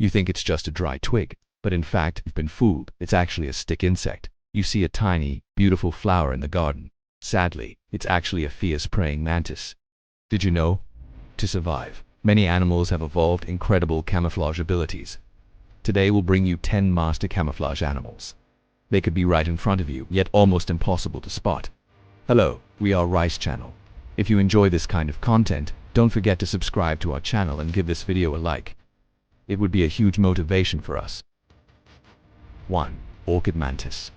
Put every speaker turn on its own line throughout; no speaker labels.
You think it's just a dry twig, but in fact, you've been fooled. It's actually a stick insect. You see a tiny, beautiful flower in the garden. Sadly, it's actually a fierce praying mantis. Did you know? To survive, many animals have evolved incredible camouflage abilities. Today we'll bring you 10 master camouflage animals. They could be right in front of you, yet almost impossible to spot. Hello, we are Rice Channel. If you enjoy this kind of content, don't forget to subscribe to our channel and give this video a like. It would be a huge motivation for us. 1. Orchid mantis.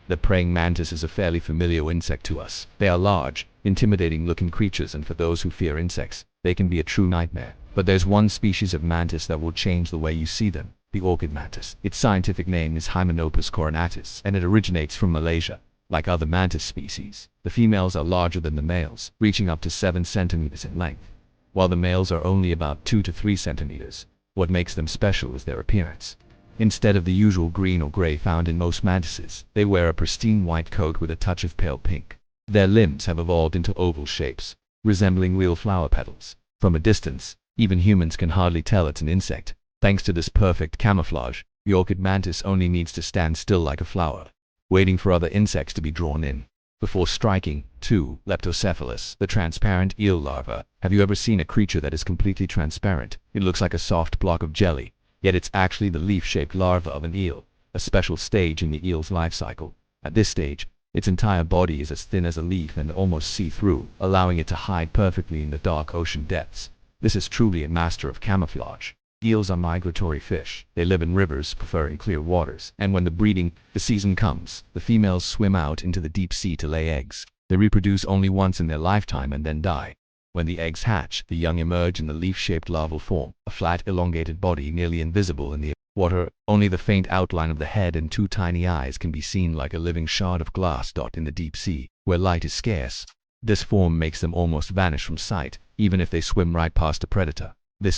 The praying mantis is a fairly familiar insect to us. They are large, intimidating-looking creatures, and for those who fear insects, they can be a true nightmare. But there's one species of mantis that will change the way you see them, the orchid mantis. Its scientific name is Hymenopus coronatus, and it originates from Malaysia. Like other mantis species, the females are larger than the males, reaching up to 7 centimeters in length, while the males are only about 2 to 3 centimeters. What makes them special is their appearance. Instead of the usual green or gray found in most mantises, they wear a pristine white coat with a touch of pale pink. Their limbs have evolved into oval shapes, resembling real flower petals. From a distance, even humans can hardly tell it's an insect. Thanks to this perfect camouflage, the orchid mantis only needs to stand still like a flower, waiting for other insects to be drawn in before striking. 2. Leptocephalus, the transparent eel larva. Have you ever seen a creature that is completely transparent? It looks like a soft block of jelly, yet it's actually the leaf-shaped larva of an eel, a special stage in the eel's life cycle. At this stage, its entire body is as thin as a leaf and almost see-through, allowing it to hide perfectly in the dark ocean depths. This is truly a master of camouflage. Eels are migratory fish. They live in rivers, preferring clear waters, and when the season comes, the females swim out into the deep sea to lay eggs. They reproduce only once in their lifetime and then die. When the eggs hatch, the young emerge in the leaf-shaped larval form, a flat, elongated body nearly invisible in the water. Only the faint outline of the head and 2 tiny eyes can be seen like a living shard of glass in the deep sea, where light is scarce. This form makes them almost vanish from sight, even if they swim right past a predator. The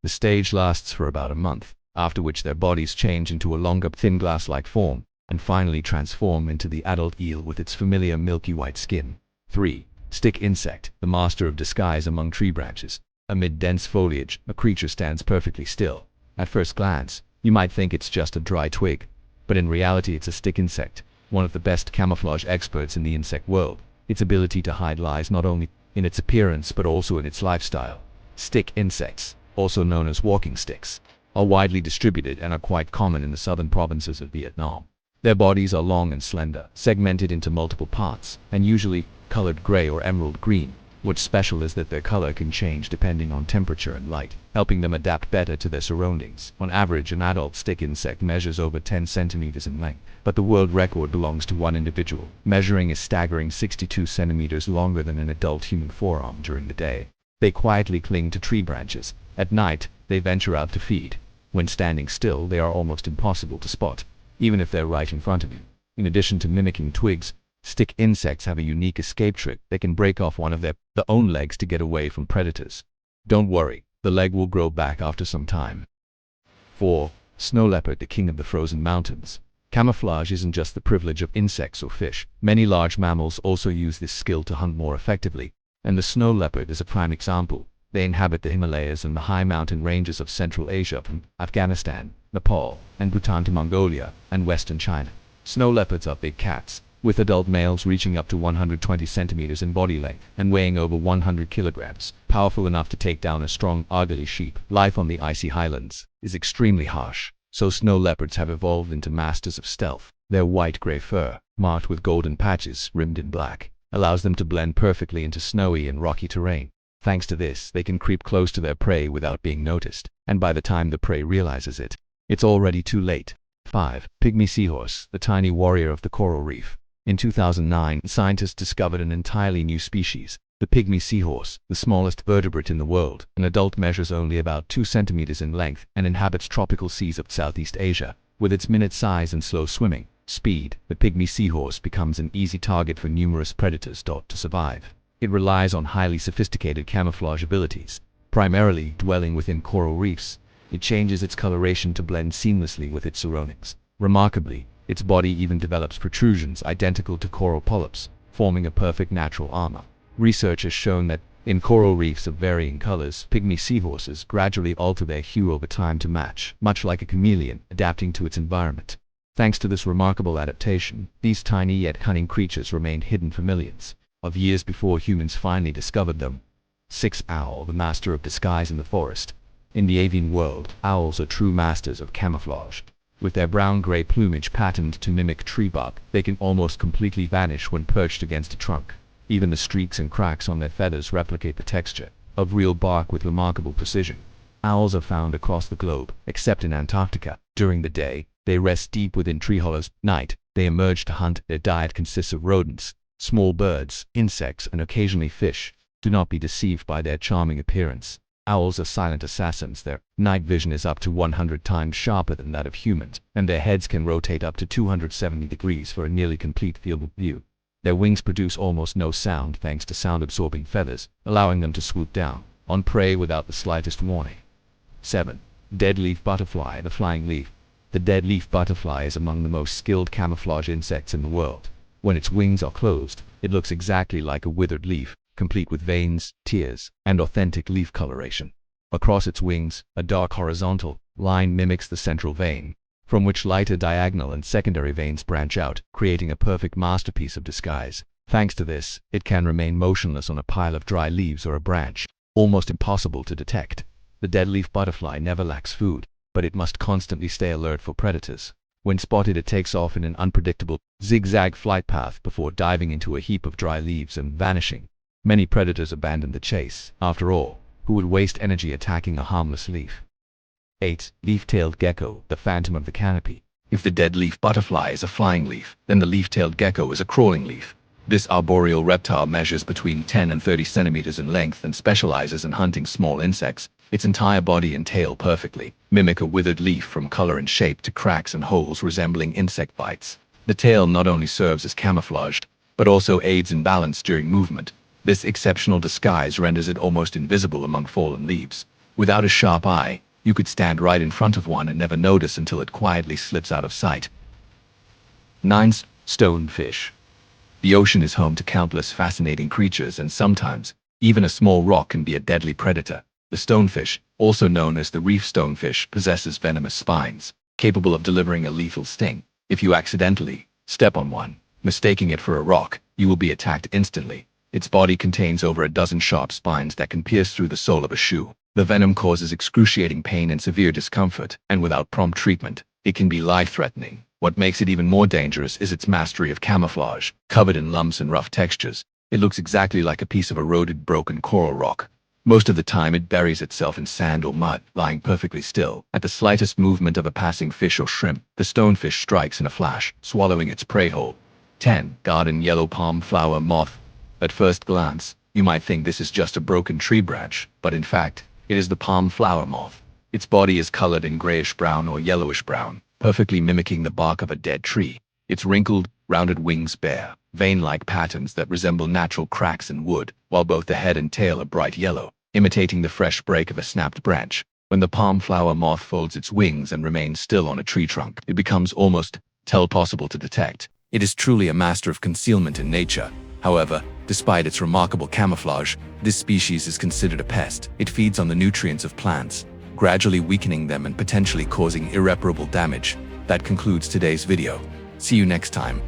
stage lasts for about a month, after which their bodies change into a longer, thin glass-like form, and finally transform into the adult eel with its familiar milky white skin. 3. Stick insect, the master of disguise among tree branches. Amid dense foliage, a creature stands perfectly still. At first glance, you might think it's just a dry twig, but in reality it's a stick insect, one of the best camouflage experts in the insect world. Its ability to hide lies not only in its appearance but also in its lifestyle. Stick insects, also known as walking sticks, are widely distributed and are quite common in the southern provinces of Vietnam. Their bodies are long and slender, segmented into multiple parts, and usually colored gray or emerald green. What's special is that their color can change depending on temperature and light, helping them adapt better to their surroundings. On average, an adult stick insect measures over 10 centimeters in length, but the world record belongs to one individual, measuring a staggering 62 centimeters longer than an adult human forearm during the day. They quietly cling to tree branches. At night, they venture out to feed. When standing still, they are almost impossible to spot, even if they're right in front of you. In addition to mimicking twigs, stick insects have a unique escape trick. They can break off one of their own legs to get away from predators. Don't worry, the leg will grow back after some time. 4. Snow leopard, the king of the frozen mountains. Camouflage isn't just the privilege of insects or fish. Many large mammals also use this skill to hunt more effectively, and the snow leopard is a prime example. They inhabit the Himalayas and the high mountain ranges of Central Asia, from Afghanistan, Nepal, and Bhutan to Mongolia and western China. Snow leopards are big cats, with adult males reaching up to 120 centimeters in body length and weighing over 100 kilograms, powerful enough to take down a strong, ugly sheep. Life on the icy highlands is extremely harsh, so snow leopards have evolved into masters of stealth. Their white-gray fur, marked with golden patches rimmed in black, allows them to blend perfectly into snowy and rocky terrain. Thanks to this, they can creep close to their prey without being noticed, and by the time the prey realizes it, it's already too late. 5. Pygmy seahorse, the tiny warrior of the coral reef. In 2009, scientists discovered an entirely new species, the pygmy seahorse, the smallest vertebrate in the world. An adult measures only about 2 centimeters in length and inhabits tropical seas of Southeast Asia. With its minute size and slow swimming speed, the pygmy seahorse becomes an easy target for numerous predators to survive. It relies on highly sophisticated camouflage abilities, primarily dwelling within coral reefs. It changes its coloration to blend seamlessly with its surroundings. Remarkably, its body even develops protrusions identical to coral polyps, forming a perfect natural armor. Research has shown that In coral reefs of varying colors, pygmy seahorses gradually alter their hue over time to match, much like a chameleon, adapting to its environment. Thanks to this remarkable adaptation, these tiny yet cunning creatures remained hidden for millions of years before humans finally discovered them. 6. Owl, the master of disguise in the forest. In the avian world, owls are true masters of camouflage. With their brown-gray plumage patterned to mimic tree bark, they can almost completely vanish when perched against a trunk. Even the streaks and cracks on their feathers replicate the texture of real bark with remarkable precision. Owls are found across the globe, except in Antarctica. During the day, they rest deep within tree hollows. At night, they emerge to hunt. Their diet consists of rodents, small birds, insects, and occasionally fish. Do not be deceived by their charming appearance. Owls are silent assassins. Their night vision is up to 100 times sharper than that of humans, and their heads can rotate up to 270 degrees for a nearly complete field of view. Their wings produce almost no sound thanks to sound-absorbing feathers, allowing them to swoop down on prey without the slightest warning. 7. Dead leaf butterfly, the flying leaf. The dead leaf butterfly is among the most skilled camouflage insects in the world. When its wings are closed, it looks exactly like a withered leaf, complete with veins, tears, and authentic leaf coloration. Across its wings, a dark horizontal line mimics the central vein, from which lighter diagonal and secondary veins branch out, creating a perfect masterpiece of disguise. Thanks to this, it can remain motionless on a pile of dry leaves or a branch, almost impossible to detect. The dead leaf butterfly never lacks food, but it must constantly stay alert for predators. When spotted, it takes off in an unpredictable, zigzag flight path before diving into a heap of dry leaves and vanishing. Many predators abandon the chase. After all, who would waste energy attacking a harmless leaf? 8. Leaf-tailed gecko, the phantom of the canopy. If the dead leaf butterfly is a flying leaf, then the leaf-tailed gecko is a crawling leaf. This arboreal reptile measures between 10 and 30 centimeters in length and specializes in hunting small insects. Its entire body and tail perfectly mimic a withered leaf, from color and shape to cracks and holes resembling insect bites. The tail not only serves as camouflage, but also aids in balance during movement. This exceptional disguise renders it almost invisible among fallen leaves. Without a sharp eye, you could stand right in front of one and never notice until it quietly slips out of sight. 9. Stonefish. The ocean is home to countless fascinating creatures, and sometimes, even a small rock can be a deadly predator. The stonefish, also known as the reef stonefish, possesses venomous spines, capable of delivering a lethal sting. If you accidentally step on one, mistaking it for a rock, you will be attacked instantly. Its body contains over a dozen sharp spines that can pierce through the sole of a shoe. The venom causes excruciating pain and severe discomfort, and without prompt treatment, it can be life-threatening. What makes it even more dangerous is its mastery of camouflage. Covered in lumps and rough textures, it looks exactly like a piece of eroded, broken coral rock. Most of the time it buries itself in sand or mud, lying perfectly still. At the slightest movement of a passing fish or shrimp, the stonefish strikes in a flash, swallowing its prey whole. 10. Garden yellow palm flower moth. At first glance, you might think this is just a broken tree branch, but in fact, it is the palm flower moth. Its body is colored in grayish-brown or yellowish-brown, perfectly mimicking the bark of a dead tree. Its wrinkled, rounded wings bear vein-like patterns that resemble natural cracks in wood, while both the head and tail are bright yellow, imitating the fresh break of a snapped branch. When the palm flower moth folds its wings and remains still on a tree trunk, it becomes almost impossible to detect. It is truly a master of concealment in nature. However, despite its remarkable camouflage, this species is considered a pest. It feeds on the nutrients of plants, gradually weakening them and potentially causing irreparable damage. That concludes today's video. See you next time.